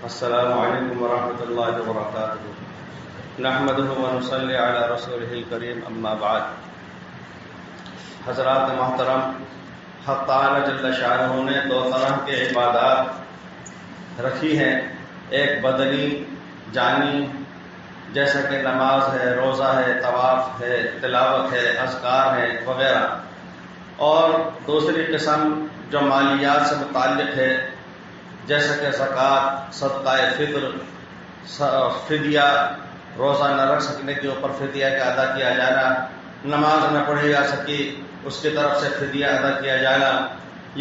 السلام علیکم ورحمۃ اللہ وبرکاتہ نحمدہ ونصلی علی رسولہ الکریم اما بعد۔ حضرات محترم، حق تعالی جل شانہ نے دو طرح کے عبادات رکھی ہیں، ایک بدنی جانی جیسا کہ نماز ہے، روزہ ہے، طواف ہے، تلاوت ہے، اذکار ہے وغیرہ، اور دوسری قسم جو مالیات سے متعلق ہے جیسا کہ زکوٰۃ، صدقہ فطر، فدیہ، روزہ نہ رکھ سکنے کے اوپر فدیہ کا ادا کیا جانا، نماز نہ پڑھی جا سکی اس کی طرف سے فدیہ ادا کیا جانا،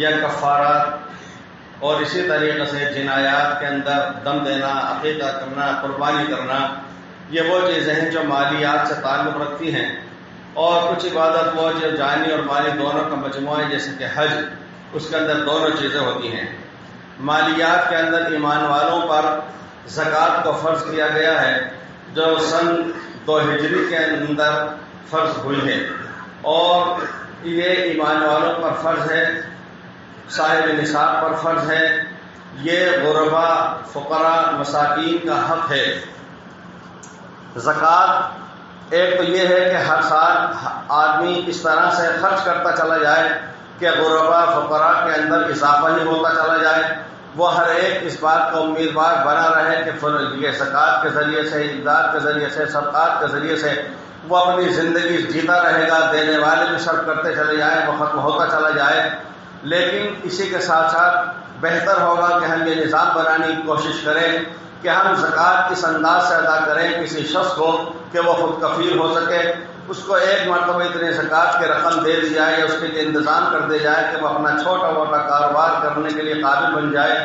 یا کفارات، اور اسی طریقے سے جنایات کے اندر دم دینا، عقیقہ کرنا، قربانی کرنا، یہ وہ چیزیں ہیں جو مالیات سے تعلق رکھتی ہیں۔ اور کچھ عبادت وہ جو جانی اور مالی دونوں کا مجموعہ ہے، جیسے کہ حج، اس کے اندر دونوں چیزیں ہوتی ہیں۔ مالیات کے اندر ایمان والوں پر زکوٰۃ کو فرض کیا گیا ہے، جو سن 2 ہجری کے اندر فرض ہوئی ہے، اور یہ ایمان والوں پر فرض ہے، صاحب نصاب پر فرض ہے۔ یہ غربا، فقراء، مساکین کا حق ہے۔ زکوٰۃ ایک تو یہ ہے کہ ہر سال آدمی اس طرح سے خرچ کرتا چلا جائے کہ غربا، فقراء کے اندر اضافہ ہی ہوتا چلا جائے، وہ ہر ایک اس بات کا امیدوار بنا رہے کہ یہ زکوٰۃ کے ذریعے سے، امداد کے ذریعے سے، صدقات کے ذریعے سے وہ اپنی زندگی جیتا رہے گا، دینے والے بھی صرف کرتے چلے جائیں، وہ ختم ہوتا چلا جائے۔ لیکن اسی کے ساتھ ساتھ بہتر ہوگا کہ ہم یہ نظام بنانے کی کوشش کریں کہ ہم زکوٰۃ اس انداز سے ادا کریں کسی شخص کو کہ وہ خود کفیل ہو سکے، اس کو ایک مرتبہ اتنے زکوٰۃ کی رقم دے دی جائے یا اس کے لیے انتظام کر دیا جائے کہ وہ اپنا چھوٹا موٹا کاروبار کرنے کے لیے قابل بن جائے،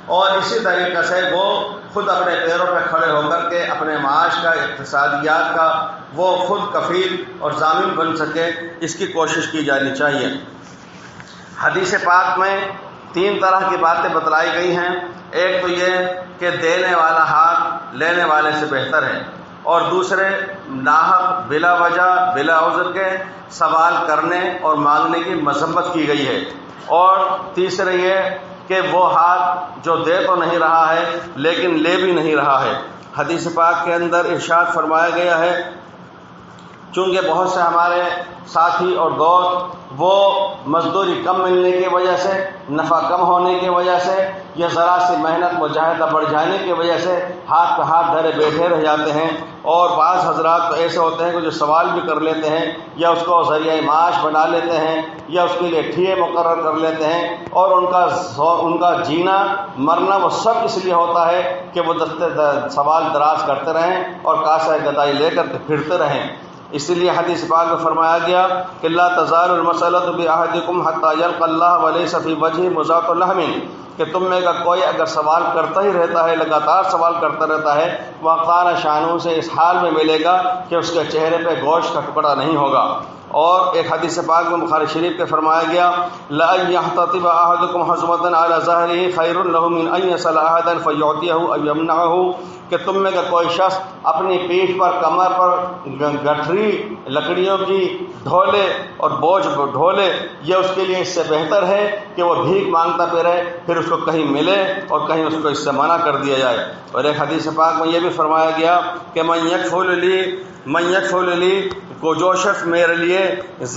اور اسی طریقے سے وہ خود اپنے پیروں پہ کھڑے ہو کر کے اپنے معاش کا، اقتصادیات کا وہ خود کفیل اور ضامن بن سکے، اس کی کوشش کی جانی چاہیے۔ حدیث پاک میں 3 طرح کی باتیں بتلائی گئی ہیں۔ ایک تو یہ کہ دینے والا ہاتھ لینے والے سے بہتر ہے، اور دوسرے ناحق، بلا وجہ، بلا عذر کے سوال کرنے اور مانگنے کی مذمت کی گئی ہے، اور تیسرے یہ کہ وہ ہاتھ جو دے تو نہیں رہا ہے لیکن لے بھی نہیں رہا ہے۔ حدیث پاک کے اندر ارشاد فرمایا گیا ہے، چونکہ بہت سے ہمارے ساتھی اور دوست وہ مزدوری کم ملنے کی وجہ سے، نفع کم ہونے کی وجہ سے، یا ذرا سی محنت مجاہدہ بڑھ جانے کی وجہ سے ہاتھ پہ ہاتھ دھرے بیٹھے رہ جاتے ہیں، اور بعض حضرات تو ایسے ہوتے ہیں کہ جو سوال بھی کر لیتے ہیں یا اس کو ذریعہ معاش بنا لیتے ہیں یا اس کے لیے ٹھیے مقرر کر لیتے ہیں، اور ان کا جینا مرنا وہ سب اس لیے ہوتا ہے کہ وہ سوال دراز کرتے رہیں اور کاسہ گدائی لے کر کے پھرتے رہیں۔ اس لیے حدیث پاک میں فرمایا گیا کہ لا تزال المسألة بأحدكم حتى يلقى الله وليس في وجهه مذاق لحم، کہ تم میں کا کوئی اگر سوال کرتا ہی رہتا ہے، لگاتار سوال کرتا رہتا ہے، وقار شانوں سے اس حال میں ملے گا کہ اس کے چہرے پہ گوشت کا ٹکڑا نہیں ہوگا۔ اور ایک حدیث پاک میں بخاری شریف کے فرمایا گیا لَأَن يَحْتَطِبَ أَحَدُكُمْ حَزْمَةً عَلَى ظَهْرِهِ خَيْرٌ لَهُ مِنْ أَن يَسْأَلَ أَحَدًا فَيُعْطِيَهُ أَوْ يَمْنَعَهُ، کہ تم میں کا کوئی شخص اپنی پیٹھ پر، کمر پر گٹھری لکڑیوں کی ڈھولے اور بوجھ ڈھولے، یہ اس کے لیے اس سے بہتر ہے کہ وہ بھیک مانگتا پھرے، پھر اس کو کہیں ملے اور کہیں اس کو اس سے منع کر دیا جائے۔ اور ایک حدیث پاک میں یہ بھی فرمایا گیا کہ من یکفل لی، کو جو شخص میرے لیے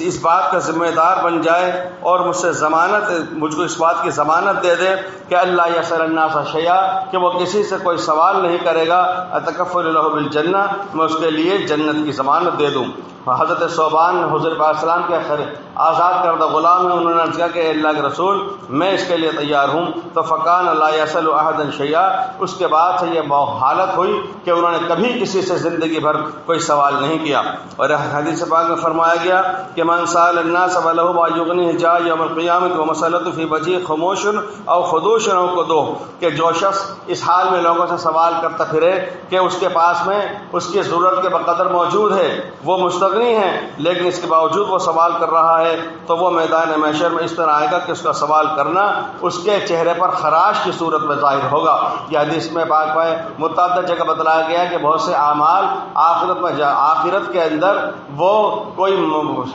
اس بات کا ذمہ دار بن جائے اور مجھ کو اس بات کی ضمانت دے دے کہ اللہ یسأل الناس شیئا، کہ وہ کسی سے کوئی سوال نہیں کرے گا، اتکفل له بالجنہ، میں اس کے لیے جنت کی ضمانت دے دوں۔ حضرت صوبان حضور پاک السلام کے آزاد کردہ غلام ہیں، انہوں نے عرض کیا کہ اللہ کے رسول میں اس کے لیے تیار ہوں، تو فکان لا یسأل احدا شیئا، اس کے بعد سے یہ حالت ہوئی کہ انہوں نے کبھی کسی سے زندگی بھر کوئی سوال نہیں کیا۔ اور حدیث پاک میں فرمایا گیا کہ من سأل الناس وله ما يغنيه جاء يوم القيامة ومسألته في وجهه خموش او خدوش او قدوح، کہ جو شخص اس حال میں لوگوں سے سوال کرتا پھرے کہ اس کے پاس میں اس کی ضرورت کے بقدر موجود ہے، وہ مستغنی ہے، لیکن اس کے باوجود وہ سوال کر رہا ہے، تو وہ میدان محشر میں اس طرح آئے گا کہ اس کا سوال کرنا اس کے چہرے پر خراش کی صورت میں ظاہر ہوگا۔ یہ حدیث میں پاک میں متعدد جگہ بتلایا گیا کہ بہت سے اعمال آخرت کے اندر وہ کوئی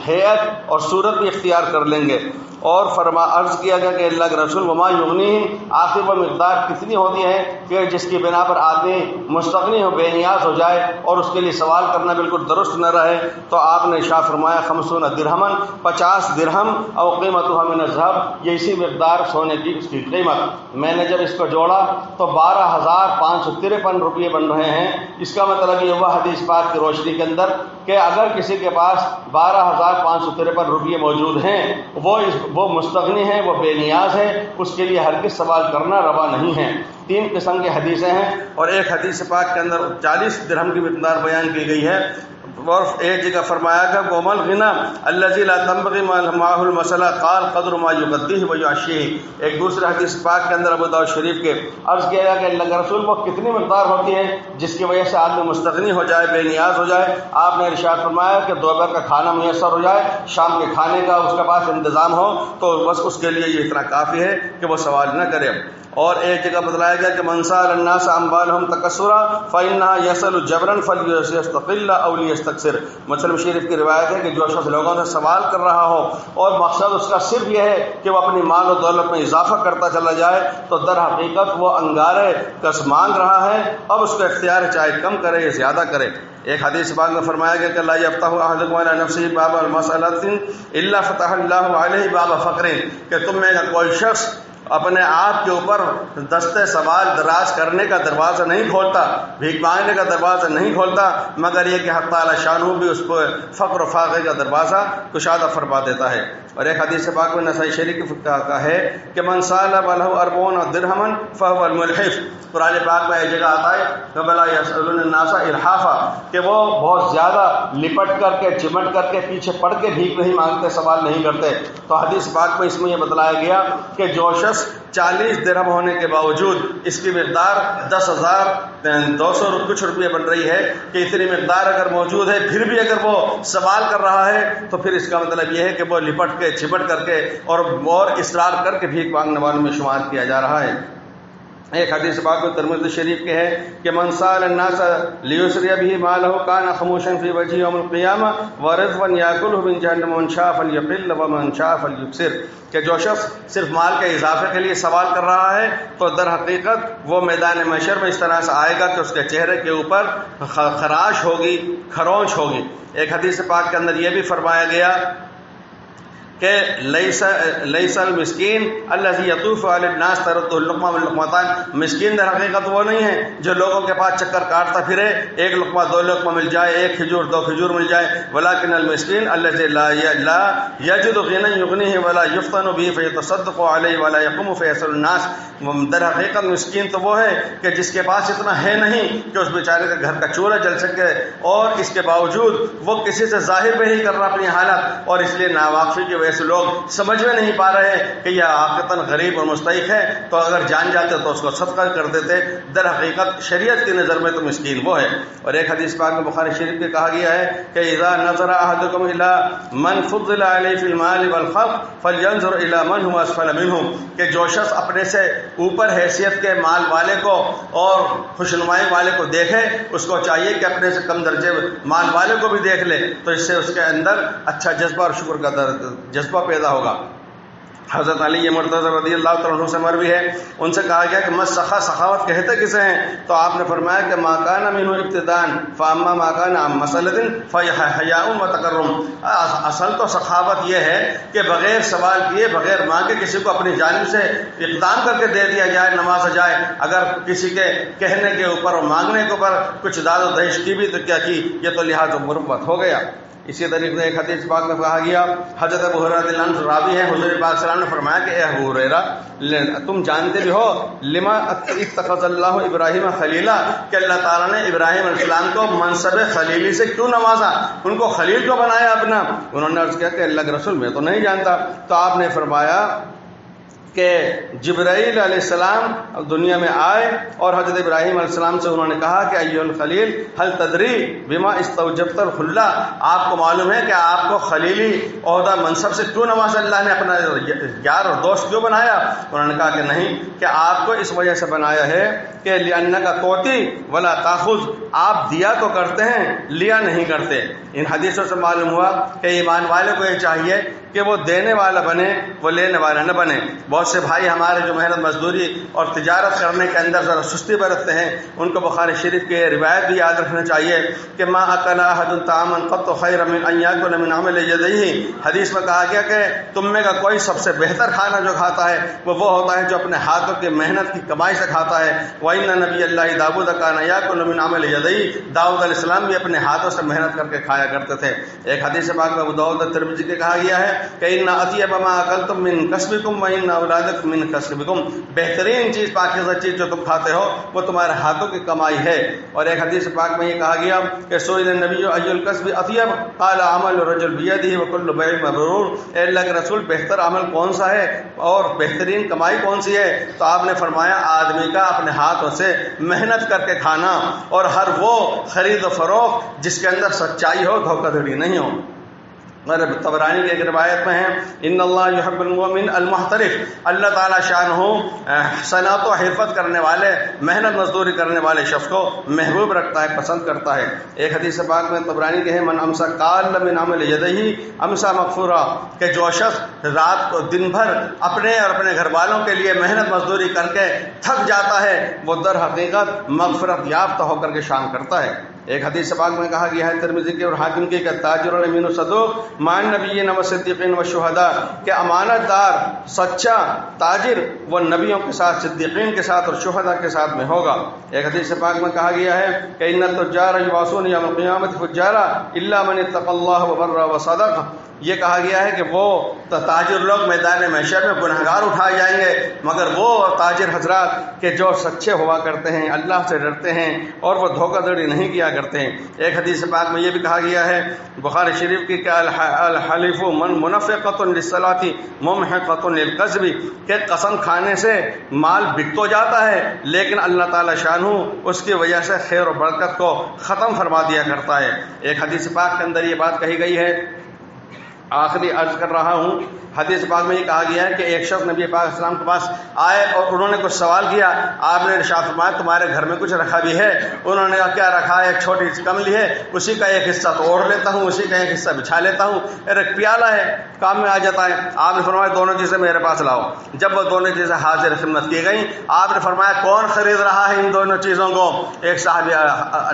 حیت اور صورت بھی اختیار کر لیں گے۔ اور عرض کیا گیا کہ اللہ کے رسول وما یغنیہم، آخر وہ مقدار کتنی ہوتی ہے کہ جس کی بنا پر آدمی مستغنی ہو، بے نیاز ہو جائے اور اس کے لیے سوال کرنا بالکل درست نہ رہے؟ تو آپ نے ارشاد فرمایا 50 درہمن، 50 درہم، او قیمتها من الذهب، یہ اسی مقدار سونے کی اس کی قیمت۔ میں نے جب اس کو جوڑا تو 12,553 روپئے بن رہے ہیں۔ اس کا مطلب یہ ہوا حدیث پاک کی روشنی کے اندر کہ اگر کسی کے پاس 12,553 روپئے موجود ہیں، وہ مستغنی ہے، وہ بے نیاز ہے، اس کے لیے ہرگز سوال کرنا روا نہیں ہے۔ 3 قسم کی حدیثیں ہیں، اور ایک حدیث پاک کے اندر 40 درہم کی مقدار بیان کی گئی ہے، اور ایک جگہ فرمایا کہ ومل غنا الذی لا تنبغی معه المسألہ قال قدر ما یغدیہ ویعشیہ۔ ایک دوسرے حدیث پاک کے اندر ابو داؤد شریف کے عرض کیا گیا کہ اللہ کے رسول وہ کتنی مقدار ہوتی ہے جس کی وجہ سے آدمی مستغنی ہو جائے، بے نیاز ہو جائے؟ آپ نے ارشاد فرمایا کہ دوپہر کا کھانا میسر ہو جائے، شام کے کھانے کا اس کے پاس انتظام ہو، تو بس اس کے لیے یہ اتنا کافی ہے کہ وہ سوال نہ کرے۔ اور ایک جگہ بتلایا گیا کہ من سأل الناس اموالهم تکسرا فإنها يسأل جبرا فليستقل او ليستكثر۔ مسلم شریف کی روایت ہے کہ جو شخص لوگوں سے سوال کر رہا ہو اور مقصد اس کا صرف یہ ہے کہ وہ اپنی مال و دولت میں اضافہ کرتا چلا جائے، تو در حقیقت وہ انگارے کس مانگ رہا ہے، اب اس کا اختیار ہے چاہے کم کرے یا زیادہ کرے۔ ایک حدیث پاک میں فرمایا گیا کہ لا یفتح احدکم علی نفسہ باب المسألۃ الا فتح اللہ علیہ باب فقر، کہ تم میں کوئی شخص اپنے آپ کے اوپر دستے سوال دراز کرنے کا دروازہ نہیں کھولتا، بھیک مانگنے کا دروازہ نہیں کھولتا، مگر یہ کہ حق تعالی شانہ بھی اس کو فقر و فاقے کا دروازہ کشادہ فرما دیتا ہے۔ اور ایک حدیث پاک میں نسائی شریف کا ہے کہ من سال ولہ 40 درہما فهو الملحف۔ قرآن پاک میں ایک جگہ آتا ہے کہ بلا یسألون الناس الحافا، کہ وہ بہت زیادہ لپٹ کر کے چمٹ کر کے پیچھے پڑ کے بھیک نہیں مانگتے، سوال نہیں کرتے۔ تو حدیث پاک میں اس میں یہ بتلایا گیا کہ جو شخص 40 درہم ہونے کے باوجود اس کی مقدار 10,200 کچھ روپئے بن رہی ہے کہ اتنی مقدار اگر موجود ہے، پھر بھی اگر وہ سوال کر رہا ہے تو پھر اس کا مطلب یہ ہے کہ وہ لپٹ کے چپٹ کر کے اور اصرار کر کے بھیک مانگنے والوں میں شمار کیا جا رہا ہے۔ ایک حدیث پاک میں ترمذی شریف کے ہے کہ من سأل الناس لیسری به ماله كان خموشا في وجهه يوم القيامه ورزقا ياكله من جهنم من شاء فليقل ومن شاء فليكثر، کہ جو شخص صرف مال کے اضافے کے لیے سوال کر رہا ہے تو در حقیقت وہ میدان محشر میں اس طرح سے آئے گا کہ اس کے چہرے کے اوپر خراش ہوگی، کھرونچ ہوگی۔ ایک حدیث پاک کے اندر یہ بھی فرمایا گیا کہ لیس المسکین الذی یطوف علی الناس ترد اللقمہ واللقمتان، مسکین در حقیقت وہ نہیں ہے جو لوگوں کے پاس چکر کاٹتا پھرے، ایک لقمہ 2 لقمہ مل جائے، ایک کھجور 2 کھجور مل جائے، ولکن المسکین الذی لا یجد غنی یغنیہ ولا یفتن به فیتصدق علیہ ولا یقوم فیسأل الناس۔ در حقیقت مسکین تو وہ ہے کہ جس کے پاس اتنا ہے نہیں کہ اس بیچارے کے گھر کا چولہا جل سکے، اور اس کے باوجود وہ کسی سے ظاہر نہیں کر رہا اپنی حالت، اور اس لیے ناواقفی کی ایسے لوگ سمجھ میں نہیں پا رہے ہیں کہ یہ حقیقتاً غریب اور مستحق ہے، تو اگر جان جاتے تو اس کو صدقہ کر دیتے۔ در حقیقت شریعت کی نظر میں تو مسکین وہ ہے۔ اور ایک حدیث پاک میں بخاری شریف میں کہا گیا ہے کہ اذا نظر احدکم الى من فضل علیہ فی المال والخلق فلینظر الى من هو اسفل منه، کہ جو شخص اپنے سے اوپر حیثیت کے مال والے کو اور خوشنمائی والے کو دیکھے، اس کو چاہیے کہ اپنے سے کم درجے مال والے کو بھی دیکھ لے، تو اس سے اس کے اندر اچھا جذبہ اور شکر کا جذبہ پیدا ہوگا۔ حضرت علی مرتضی رضی اللہ تعالیٰ عنہ سے مروی ہے، ان سے کہا گیا کہ مسخا سخاوت کہتے کسے ہیں؟ تو آپ نے فرمایا کہ ما کان منہ ابتداء فاما ما کان عن مسألۃ فحیاء وتکرم۔ اصل تو سخاوت یہ ہے کہ بغیر سوال کیے، بغیر مانگے کسی کو اپنی جانب سے اقدام کر کے دے دیا جائے، نماز جائے۔ اگر کسی کے کہنے کے اوپر اور مانگنے کے اوپر کچھ داد و دہش کی بھی تو کیا کی، یہ تو لحاظ و مروت ہو گیا۔ اسی طریقے سے ایک حدیث پاک میں کہا گیا، حضرت ابو ہریرہ رضی اللہ عنہ راوی ہیں، حضور پاک صلی اللہ علیہ وسلم نے فرمایا کہ اے ابو ہریرہ، تم جانتے بھی ہو لما اتخذ اللہ ابراہیم خلیلا، کہ اللہ تعالیٰ نے ابراہیم علیہ السلام کو منصب خلیلی سے کیوں نوازا، ان کو خلیل کیوں بنایا اپنا؟ انہوں نے عرض کیا کہ اللہ کے رسول میں تو نہیں جانتا۔ تو آپ نے فرمایا کہ جبرائیل علیہ السلام دنیا میں آئے اور حضرت ابراہیم علیہ السلام سے انہوں نے کہا کہ ایھا الخلیل هل تدری بما استوجبت الخلہ، آپ کو معلوم ہے کہ آپ کو خلیلی عہدہ منصب سے کیوں نوازا، اللہ نے اپنا یار اور دوست کیوں بنایا؟ انہوں نے کہا کہ نہیں، کہ آپ کو اس وجہ سے بنایا ہے کہ لأنک توتی ولا تاخذ، آپ دیا تو کرتے ہیں لیا نہیں کرتے۔ ان حدیثوں سے معلوم ہوا کہ ایمان والے کو یہ چاہیے کہ وہ دینے والا بنے، وہ لینے والا نہ بنے۔ بہت سے بھائی ہمارے جو محنت مزدوری اور تجارت کرنے کے اندر ذرا سستی برتتے ہیں، ان کو بخاری شریف کی روایت بھی یاد رکھنا چاہیے کہ ما اکل احد طعاما قط خیر من ان یاکل من عمل یدیہ، حدیث میں کہا گیا کہ تم میں کا کوئی سب سے بہتر کھانا جو کھاتا ہے وہ ہوتا ہے جو اپنے ہاتھوں کی محنت کی کمائی سے کھاتا ہے۔ وَإِنَّ نَبِيَّ اللَّهِ داؤد كَانَ يَأْكُلُ مِنْ عَمَلِ يَدَيْهِ، داؤد علیہ السلام بھی اپنے ہاتھوں سے محنت کر کے کھایا کرتے تھے۔ ایک حدیث پاک میں ابو داؤد ترمذی کے کہا گیا ہے کہ ان اطیب ما اکلتم من کسبکم وان اولادکم من کسبکم، بہترین چیز پاکیزہ چیز جو تم کھاتے ہو وہ تمہارے ہاتھوں کی کمائی ہے۔ اور ایک حدیث پاک میں یہ کہا گیا کہ سئل النبی ای الکسب اطیب قال عمل الرجل بیدہ وکل بیع مبرور، اے اللہ کے رسول بہتر عمل کون سا ہے اور بہترین کمائی کون سی ہے؟ تو آپ نے فرمایا آدمی کا اپنے ہاتھوں سے محنت کر کے کھانا، اور ہر وہ خرید و فروخت جس کے اندر سچائی ہو، دھوکہ دھڑی نہیں ہو۔ اور طبرانی کی ایک روایت میں ہے ان اللہ یحب المؤمن المحترف، اللہ تعالیٰ شانہ صنعت و حرفت کرنے والے، محنت مزدوری کرنے والے شخص کو محبوب رکھتا ہے، پسند کرتا ہے۔ ایک حدیث پاک میں طبرانی کے ہے من امسا قال من عمل یدہ امسا مغفورا، کہ جو شخص رات کو دن بھر اپنے اور اپنے گھر والوں کے لیے محنت مزدوری کر کے تھک جاتا ہے، وہ در حقیقت مغفرت یافتہ ہو کر کے شام کرتا ہے۔ ایک حدیث پاک میں کہا گیا ہے ترمذی کی اور حاکم کی کہ تاجر الامین الصدوق مع النبیین والصدیقین والشہداء، کہ امانت دار سچا تاجر وہ نبیوں کے ساتھ، صدیقین کے ساتھ اور شہداء کے ساتھ میں ہوگا۔ ایک حدیث پاک میں کہا گیا ہے کہ ان التجار یبعثون یوم القیامۃ فجارا الا من اتقى اللہ وبر وصدق، یہ کہا گیا ہے کہ وہ تاجر لوگ میدان محشر میں گنہگار اٹھائے جائیں گے مگر وہ تاجر حضرات کہ جو سچے ہوا کرتے ہیں، اللہ سے ڈرتے ہیں اور وہ دھوکہ دھڑی نہیں کیا کرتے ہیں۔ ایک حدیث پاک میں یہ بھی کہا گیا ہے بخاری شریف کی کہ الحلیف من منفقۃ للصلاۃ ممحقۃ للکذب، کہ قسم کھانے سے مال بک تو جاتا ہے لیکن اللہ تعالی شانہ اس کی وجہ سے خیر و برکت کو ختم فرما دیا کرتا ہے۔ ایک حدیث پاک کے اندر یہ بات کہی گئی ہے، آخری عرض کر رہا ہوں، حدیث پاک میں یہ کہا گیا ہے کہ ایک شخص نبی پاک اسلام کے پاس آئے اور انہوں نے کچھ سوال کیا، آپ نے ارشاد فرمایا تمہارے گھر میں کچھ رکھا بھی ہے؟ انہوں نے کہا کیا رکھا ہے؟ ایک چھوٹی سی کملی ہے، اسی کا ایک حصہ تو اوڑھ لیتا ہوں، اسی کا ایک حصہ بچھا لیتا ہوں، ایک پیالہ ہے کام میں آ جاتا ہے۔ آپ نے فرمایا دونوں چیزیں میرے پاس لاؤ۔ جب وہ دونوں چیزیں حاضر خدمت کی گئیں، آپ نے فرمایا کون خرید رہا ہے ان دونوں چیزوں کو؟ ایک صحابی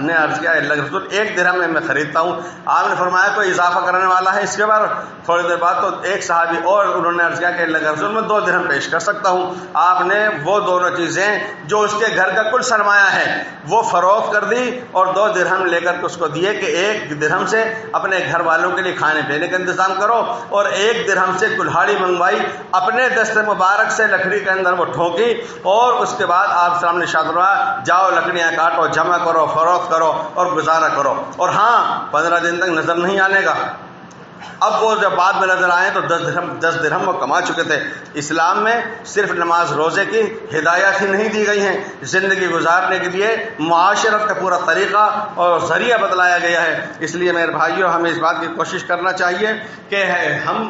نے عرض کیا اللہ کے رسول 1 درہم میں خریدتا ہوں۔ آپ نے فرمایا کوئی اضافہ کرنے والا ہے اس کے بعد؟ تھوڑی دیر بعد تو ایک صحابی اور انہوں نے عرض کیا کہ اللہ کے رسول میں 2 درہم پیش کر سکتا ہوں۔ آپ نے وہ دونوں چیزیں جو اس کے گھر کا کل سرمایہ ہے وہ فروخت کر دی اور 2 درہم لے کر کے اس کو دیے کہ 1 درہم سے اپنے گھر والوں کے لیے کھانے پینے کا انتظام کرو، اور 1 درہم سے کلہاڑی منگوائی، اپنے دست مبارک سے لکڑی کے اندر وہ ٹھونکی، اور اس کے بعد آپ سامنے ارشاد فرمایا جاؤ لکڑیاں کاٹو، جمع کرو، فروخت کرو اور گزارا کرو، اور ہاں 15 دن تک نظر نہیں آنے کا۔ اب وہ جب بعد میں نظر آئے تو 10 درہم وہ کما چکے تھے۔ اسلام میں صرف نماز روزے کی ہدایات ہی نہیں دی گئی ہیں، زندگی گزارنے کے لیے معاشرت کا پورا طریقہ اور ذریعہ بتلایا گیا ہے۔ اس لیے میرے بھائیوں ہمیں اس بات کی کوشش کرنا چاہیے کہ ہم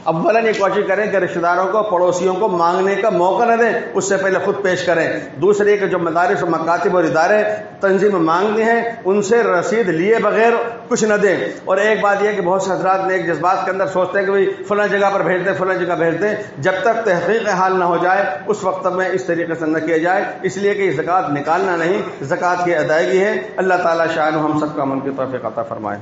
اولاً یہ کوشش کریں کہ رشتہ داروں کو، پڑوسیوں کو مانگنے کا موقع نہ دیں، اس سے پہلے خود پیش کریں۔ دوسرے کہ جو مدارس و مکاتب اور ادارے تنظیم مانگتے ہیں ان سے رسید لیے بغیر کچھ نہ دیں۔ اور ایک بات یہ کہ بہت سے حضرات نے ایک جذبات کے اندر سوچتے ہیں کہ بھئی فلاں جگہ پر بھیج دیں، فلاں جگہ بھیج دیں، جب تک تحقیق حال نہ ہو جائے اس وقت میں اس طریقے سے نہ کیا جائے، اس لیے کہ یہ زکوٰۃ نکالنا نہیں، زکوٰۃ کی ادائیگی ہے۔ اللہ تعالیٰ شاء ہم سب کو عمل کی توفیق عطا فرمائے۔